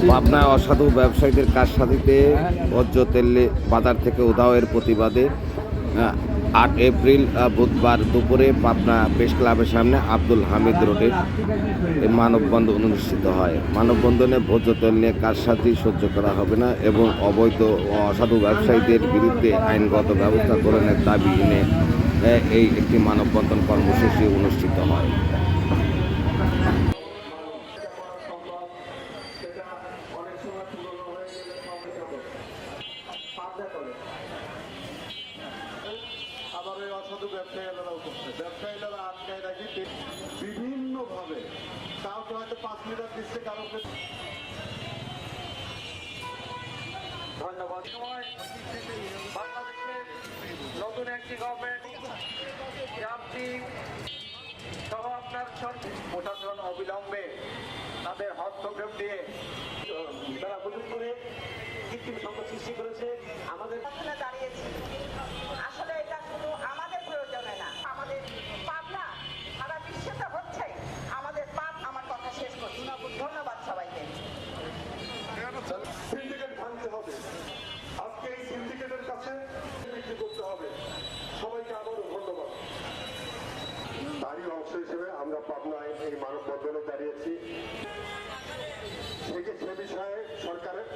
পাবনায় অসাধু ব্যবসায়ীদের কারসাজিতে ভোজ্য তেল বাজার থেকে উধাওয়ের প্রতিবাদে ৮ এপ্রিল বুধবার দুপুরে পাবনা প্রেস ক্লাবের সামনে আব্দুল হামিদ রোডে মানববন্ধন অনুষ্ঠিত হয়। মানববন্ধনে ভোজ্য তেল নিয়ে কারসাজি সহ্য করা হবে না এবং অবৈধ ও অসাধু ব্যবসায়ীদের বিরুদ্ধে আইনগত ব্যবস্থা গ্রহণের দাবি এনে এই একটি মানববন্ধন কর্মসূচি অনুষ্ঠিত হয়। আবার ওই অসাধু ব্যবসায়ীরাও করছে, ব্যবসায়ীরা আটকায় রাখি বিভিন্ন ভাবে, কাউকে হয়তো 5 লিটার দিচ্ছে, কারোকে। ধন্যবাদ। বাংলাদেশের নতুন একটি গভর্নমেন্ট যান্ত্রিক সহ আপনার প্রশাসন অবিলম্বে তাদের হস্তক্ষেপ দিয়ে তারা হুজুর করে কৃত্রিম সংকট সৃষ্টি করেছে। আমাদের দাঁড়িয়েছি, আসলে এটা শুধু আমাদের প্রয়োজনে না, আমাদের পাবনা সারা বিশ্বে তো হচ্ছে, আমাদের পাপ। আমার কথা শেষ করছি, ধন্যবাদ সবাইকে। সিন্ডিকেট ভাঙতে হবে, আজকে এই সিন্ডিকেটের কাছে বিক্রি করতে হবে। সবাইকে আবারও ধন্যবাদ। তারই অংশ হিসেবে আমরা পাবনায় এই মানববন্ধনে দাঁড়িয়েছি। সে বিষয়ে সরকারের